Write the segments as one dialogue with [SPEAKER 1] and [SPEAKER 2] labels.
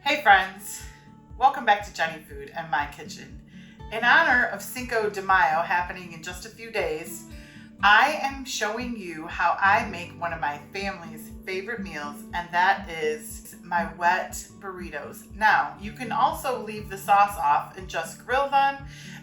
[SPEAKER 1] Hey friends, welcome back to Jenny Food and My Kitchen. In honor of Cinco de Mayo happening in just a few days, I am showing you how I make one of my family's favorite meals, and that is my wet burritos. Now, you can also leave the sauce off and just grill them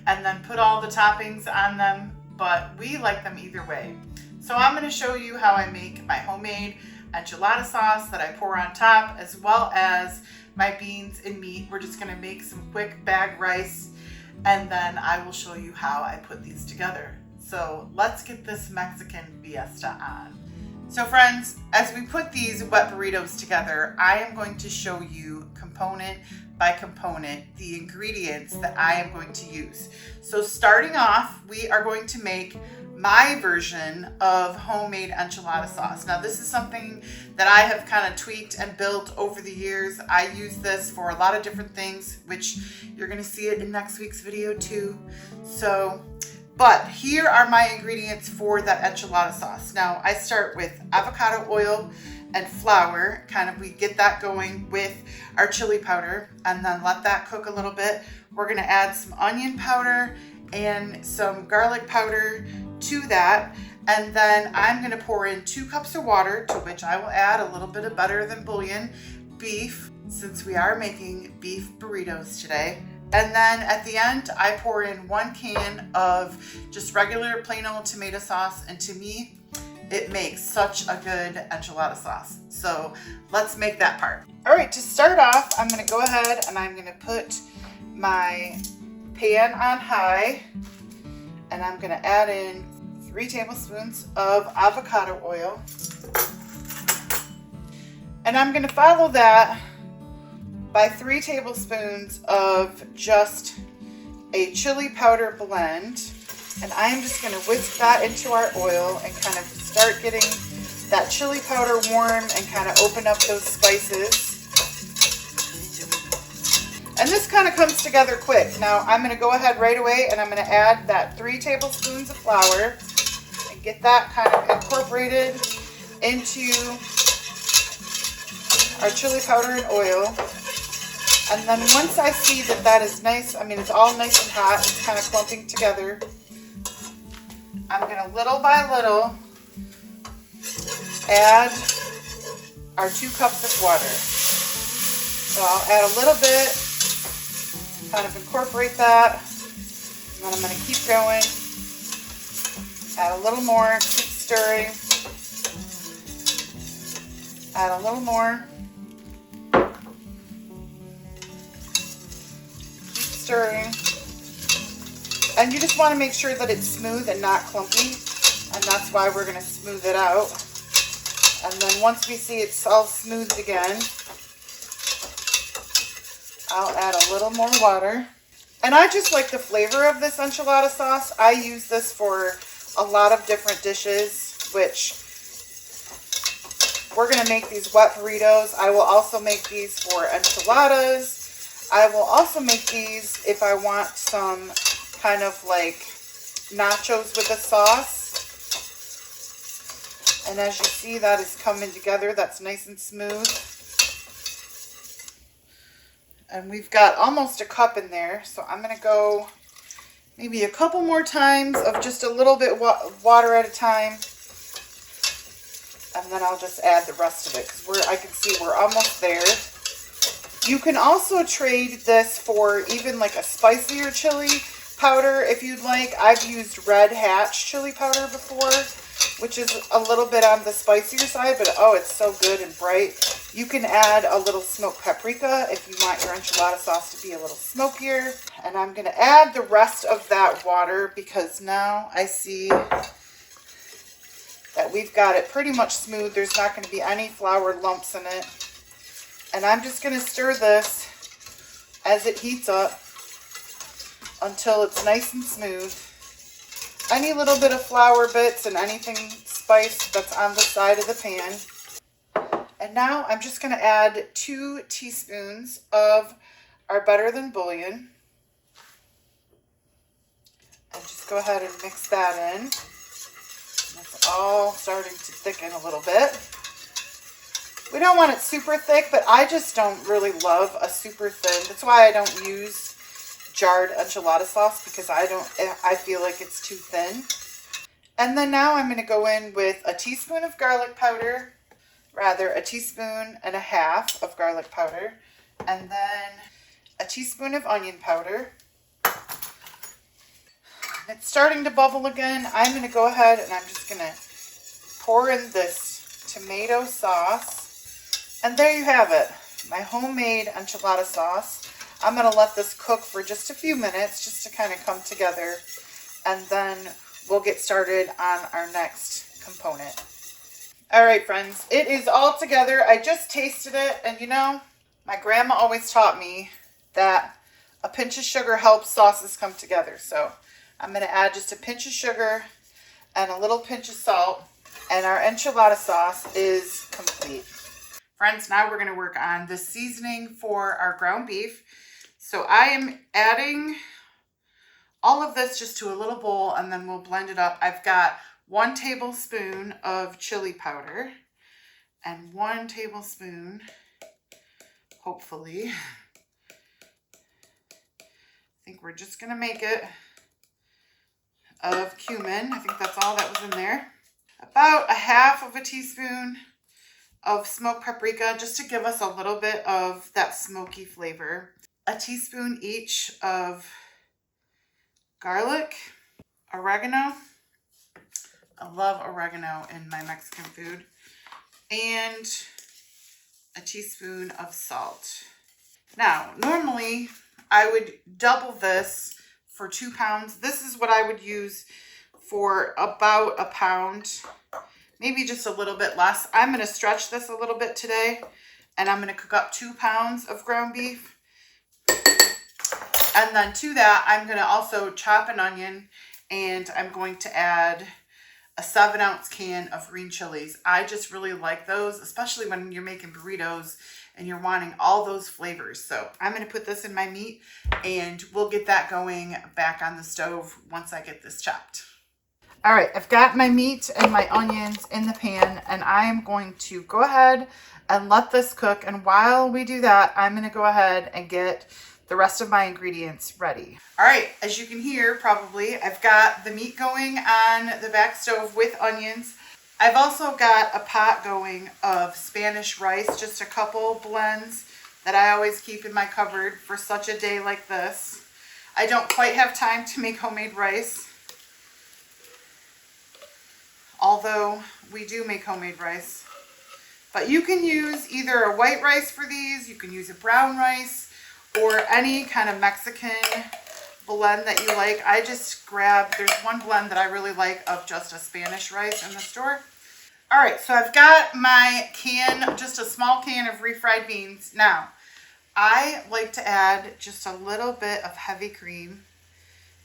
[SPEAKER 1] and then put all the toppings on them, but we like them either way. So I'm going to show you how I make my homemade enchilada sauce that I pour on top, as well as my beans and meat. We're just gonna make some quick bag rice, and then I will show you how I put these together. So let's get this Mexican fiesta on. So friends, as we put these wet burritos together, I am going to show you component by component the ingredients that I am going to use. So starting off, we are going to make my version of homemade enchilada sauce. Now this is something that I have kind of tweaked and built over the years. I use this for a lot of different things, which you're gonna see it in next week's video too. But here are my ingredients for that enchilada sauce. Now I start with avocado oil and flour. We get that going with our chili powder and then let that cook a little bit. We're gonna add some onion powder and some garlic powder to that, and then I'm going to pour in 2 cups of water, to which I will add a little bit of better than bouillon beef, since we are making beef burritos today. And then at the end, I pour in 1 can of just regular plain old tomato sauce, and to me, it makes such a good enchilada sauce. So let's make that part. All right, to start off, I'm going to go ahead and I'm going to put my pan on high, and I'm going to add in 3 tablespoons of avocado oil, and I'm going to follow that by 3 tablespoons of just a chili powder blend, and I'm just going to whisk that into our oil and kind of start getting that chili powder warm and kind of open up those spices. And this kind of comes together quick. Now I'm going to go ahead right away and I'm going to add that 3 tablespoons of flour and get that kind of incorporated into our chili powder and oil. And then once I see that that is nice, it's all nice and hot, it's kind of clumping together, I'm going to little by little add our 2 cups of water. So I'll add a little bit, kind of incorporate that, and then I'm going to keep going, add a little more, keep stirring, add a little more, keep stirring, and you just want to make sure that it's smooth and not clumpy, and that's why we're going to smooth it out. And then once we see it's all smoothed again, I'll add a little more water. And I just like the flavor of this enchilada sauce. I use this for a lot of different dishes, which we're going to make these wet burritos. I will also make these for enchiladas. I will also make these if I want some kind of like nachos with a sauce. And as you see, that is coming together. That's nice and smooth. And we've got almost a cup in there, so I'm going to go maybe a couple more times of just a little bit water at a time. And then I'll just add the rest of it, because I can see we're almost there. You can also trade this for even like a spicier chili powder if you'd like. I've used Red Hatch chili powder before, which is a little bit on the spicier side, but oh, it's so good and bright. You can add a little smoked paprika if you want your enchilada sauce to be a little smokier. And I'm going to add the rest of that water because now I see that we've got it pretty much smooth. There's not going to be any flour lumps in it. And I'm just going to stir this as it heats up until it's nice and smooth. Any little bit of flour bits and anything spiced that's on the side of the pan. And now I'm just going to add 2 teaspoons of our better than bouillon. And just go ahead and mix that in. It's all starting to thicken a little bit. We don't want it super thick, but I just don't really love a super thin. That's why I don't use jarred enchilada sauce, because I feel like it's too thin. And then now I'm going to go in with a teaspoon of garlic powder, rather a teaspoon and a half of garlic powder, and then a teaspoon of onion powder. It's starting to bubble again. I'm going to go ahead and I'm just going to pour in this tomato sauce. And there you have it, my homemade enchilada sauce. I'm going to let this cook for just a few minutes just to kind of come together. And then we'll get started on our next component. All right, friends, it is all together. I just tasted it. And you know, my grandma always taught me that a pinch of sugar helps sauces come together. So I'm going to add just a pinch of sugar and a little pinch of salt, and our enchilada sauce is complete. Friends, now we're going to work on the seasoning for our ground beef. So I am adding all of this just to a little bowl, and then we'll blend it up. I've got 1 tablespoon of chili powder and 1 tablespoon, hopefully, I think we're just going to make it, of cumin. I think that's all that was in there. About a half of a teaspoon of smoked paprika, just to give us a little bit of that smoky flavor. A teaspoon each of garlic, oregano. I love oregano in my Mexican food. And a teaspoon of salt. Now, normally I would double this for 2 pounds. This is what I would use for about a pound, maybe just a little bit less. I'm going to stretch this a little bit today, and I'm going to cook up 2 pounds of ground beef. And then to that, I'm going to also chop an onion, and I'm going to add a 7-ounce can of green chilies. I just really like those, especially when you're making burritos and you're wanting all those flavors. So I'm going to put this in my meat, and we'll get that going back on the stove once I get this chopped. All right, I've got my meat and my onions in the pan, and I am going to go ahead and let this cook. And while we do that, I'm going to go ahead and get the rest of my ingredients ready. All right, as you can hear, probably, I've got the meat going on the back stove with onions. I've also got a pot going of Spanish rice, just a couple blends that I always keep in my cupboard for such a day like this. I don't quite have time to make homemade rice, although we do make homemade rice. But you can use either a white rice for these, you can use a brown rice, or any kind of Mexican blend that you like. I just grabbed, there's one blend that I really like of just a Spanish rice in the store. All right, so I've got my can, just a small can of refried beans. Now, I like to add just a little bit of heavy cream,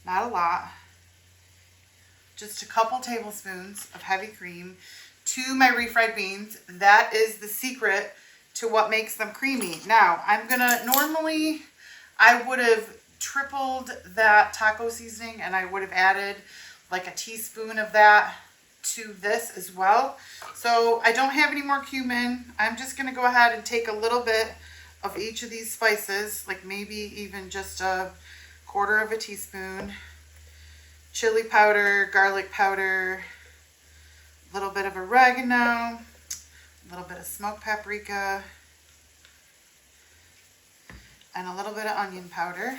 [SPEAKER 1] not a lot, just a couple tablespoons of heavy cream to my refried beans. That is the secret to what makes them creamy. Now, I'm gonna, normally I would have tripled that taco seasoning, and I would have added like a teaspoon of that to this as well. So I don't have any more cumin. I'm just gonna go ahead and take a little bit of each of these spices, like maybe even just a quarter of a teaspoon. Chili powder, garlic powder, a little bit of oregano, a little bit of smoked paprika, and a little bit of onion powder.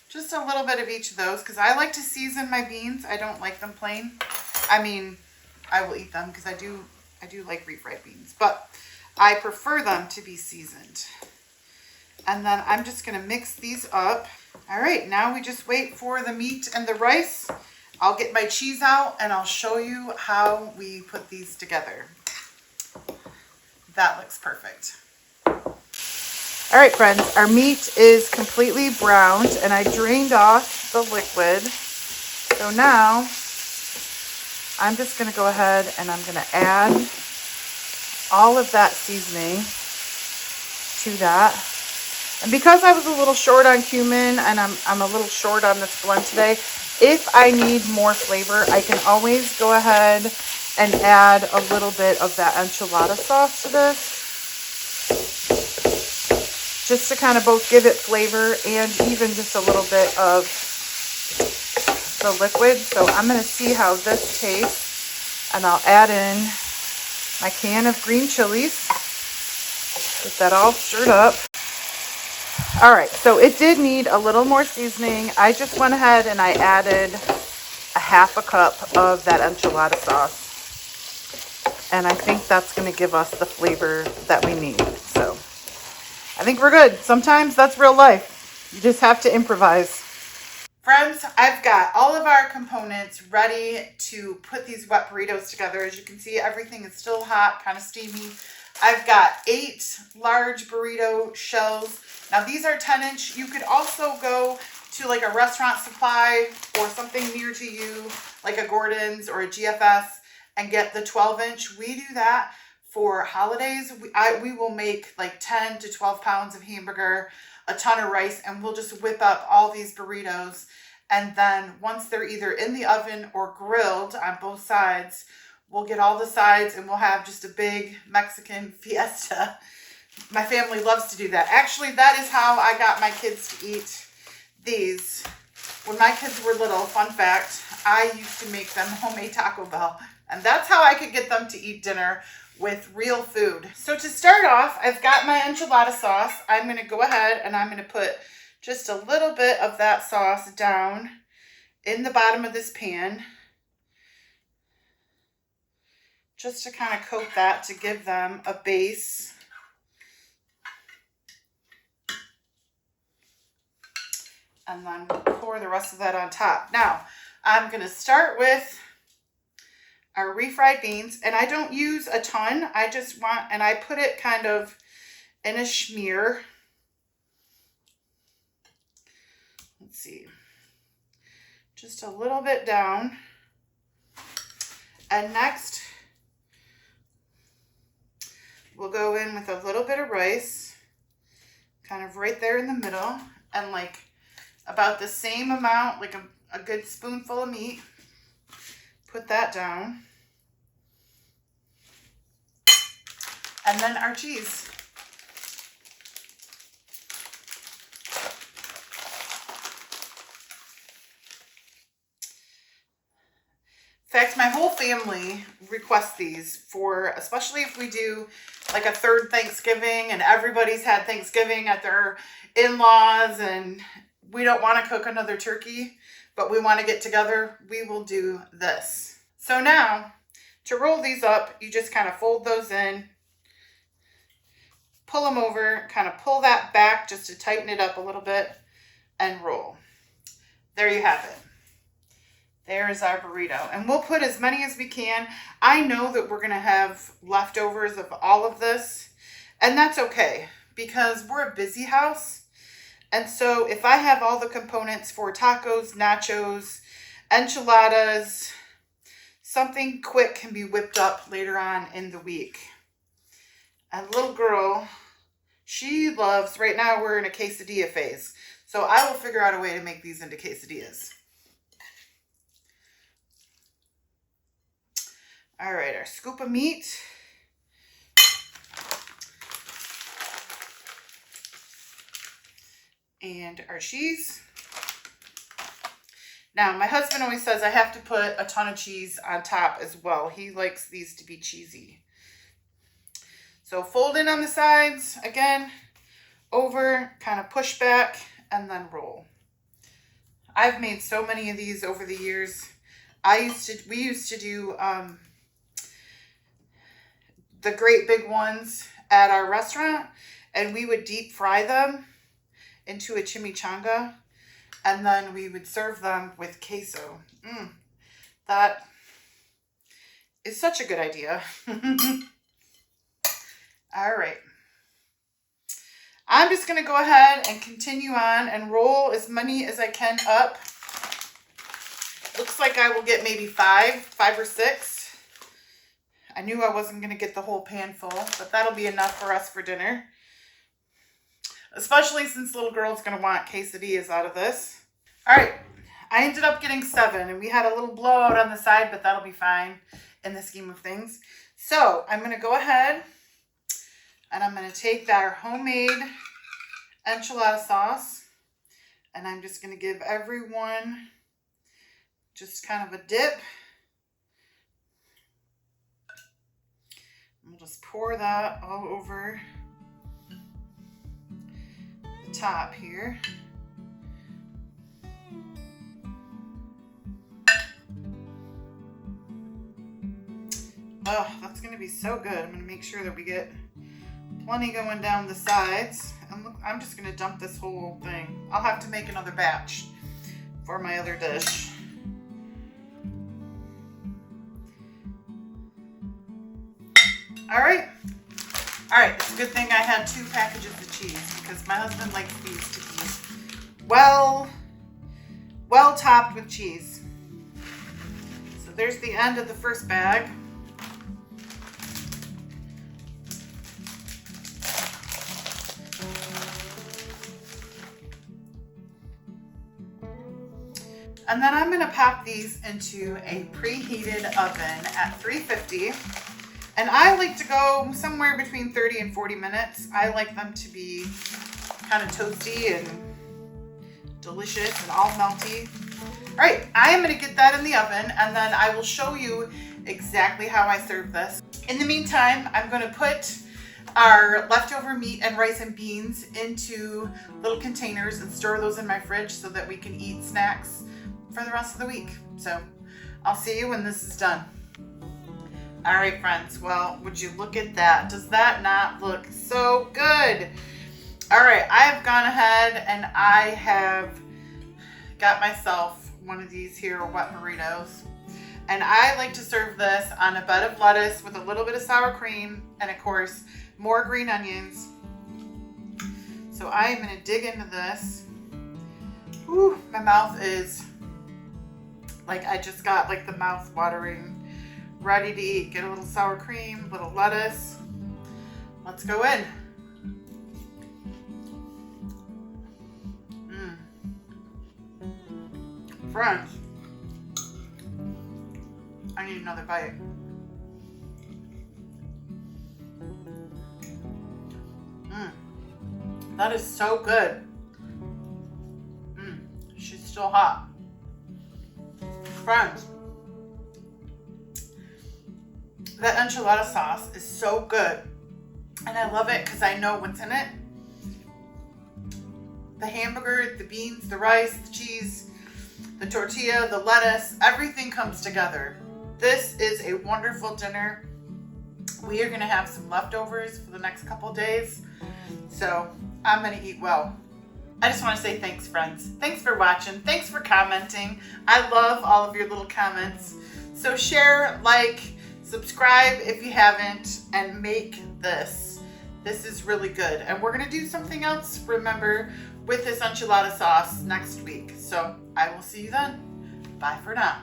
[SPEAKER 1] Just a little bit of each of those, because I like to season my beans. I don't like them plain. I mean, I will eat them because I do like refried beans, but I prefer them to be seasoned. And then I'm just going to mix these up. All right, now we just wait for the meat and the rice. I'll get my cheese out and I'll show you how we put these together. That looks perfect. All right, friends, our meat is completely browned and I drained off the liquid. So now I'm just going to go ahead and I'm going to add all of that seasoning to that. And because I was a little short on cumin and I'm a little short on this blend today, if I need more flavor, I can always go ahead and add a little bit of that enchilada sauce to this, just to kind of both give it flavor and even just a little bit of the liquid. So I'm going to see how this tastes, and I'll add in my can of green chilies. Get that all stirred up. All right, so it did need a little more seasoning. I just went ahead and I added a half a cup of that enchilada sauce. And I think that's going to give us the flavor that we need. So I think we're good. Sometimes that's real life. You just have to improvise. Friends, I've got all of our components ready to put these wet burritos together. As you can see, everything is still hot, kind of steamy. I've got 8 large burrito shells. Now these are 10-inch. You could also go to like a restaurant supply or something near to you, like a Gordon's or a GFS, and get the 12-inch. We do that for holidays. We will make like 10 to 12 pounds of hamburger, a ton of rice, and we'll just whip up all these burritos. And then once they're either in the oven or grilled on both sides, we'll get all the sides and we'll have just a big Mexican fiesta. My family loves to do that. Actually, that is how I got my kids to eat these. When my kids were little, fun fact, I used to make them homemade Taco Bell. And that's how I could get them to eat dinner with real food. So to start off, I've got my enchilada sauce. I'm going to go ahead and I'm going to put just a little bit of that sauce down in the bottom of this pan, just to kind of coat that to give them a base. And then we'll pour the rest of that on top. Now, I'm going to start with our refried beans, and I don't use a ton. I just want, and I put it kind of in a smear. Let's see, just a little bit down. And next, we'll go in with a little bit of rice, kind of right there in the middle, and like about the same amount, like a good spoonful of meat. Put that down. And then our cheese. In fact, my whole family requests these for, especially if we do like a third Thanksgiving and everybody's had Thanksgiving at their in-laws and we don't want to cook another turkey, but we want to get together, we will do this. So now, to roll these up, you just kind of fold those in, pull them over, kind of pull that back just to tighten it up a little bit, and roll. There you have it. There's our burrito. And we'll put as many as we can. I know that we're going to have leftovers of all of this, and that's okay because we're a busy house. And so if I have all the components for tacos, nachos, enchiladas, something quick can be whipped up later on in the week. And little girl, she loves, right now we're in a quesadilla phase. So I will figure out a way to make these into quesadillas. All right, our scoop of meat. And our cheese. Now, my husband always says I have to put a ton of cheese on top as well. He likes these to be cheesy. So fold in on the sides, again, over, kind of push back, and then roll. I've made so many of these over the years. We used to do the great big ones at our restaurant, and we would deep fry them into a chimichanga, and then we would serve them with queso. That is such a good idea. All right. I'm just going to go ahead and continue on and roll as many as I can up. Looks like I will get maybe 5 or 6. I knew I wasn't going to get the whole pan full, but that'll be enough for us for dinner. Especially since little girl's going to want quesadillas out of this. All right, I ended up getting 7, and we had a little blowout on the side, but that'll be fine. in the scheme of things. So I'm going to go ahead and I'm going to take our homemade enchilada sauce, and I'm just going to give everyone just kind of a dip. We'll just pour that all over the top here. Oh, that's going to be so good. I'm going to make sure that we get plenty going down the sides. And look, I'm just going to dump this whole thing. I'll have to make another batch for my other dish. All right. It's a good thing I had 2 packages of cheese because my husband likes these to be well topped with cheese. So there's the end of the first bag. And then I'm going to pop these into a preheated oven at 350. And I like to go somewhere between 30 and 40 minutes. I like them to be kind of toasty and delicious and all melty. All right, I am going to get that in the oven, and then I will show you exactly how I serve this. In the meantime, I'm going to put our leftover meat and rice and beans into little containers and store those in my fridge so that we can eat snacks for the rest of the week. So I'll see you when this is done. All right, friends. Well, would you look at that? Does that not look so good? All right, I have gone ahead and I have got myself one of these here Wet Burritos. And I like to serve this on a bed of lettuce with a little bit of sour cream and, of course, more green onions. So I am going to dig into this. Whew, my mouth is like, I just got like the mouth watering, ready to eat. Get a little sour cream, a little lettuce. Let's go in. Friends, I need another bite. That is so good. She's still hot. Friends, that enchilada sauce is so good. And I love it because I know what's in it. The hamburger, the beans, the rice, the cheese, the tortilla, the lettuce, everything comes together. This is a wonderful dinner. We are going to have some leftovers for the next couple days. So I'm going to eat well. I just want to say thanks, friends. Thanks for watching. Thanks for commenting. I love all of your little comments. So share, like, subscribe if you haven't, and make this. This is really good. And we're going to do something else, remember, with this enchilada sauce next week. So I will see you then. Bye for now.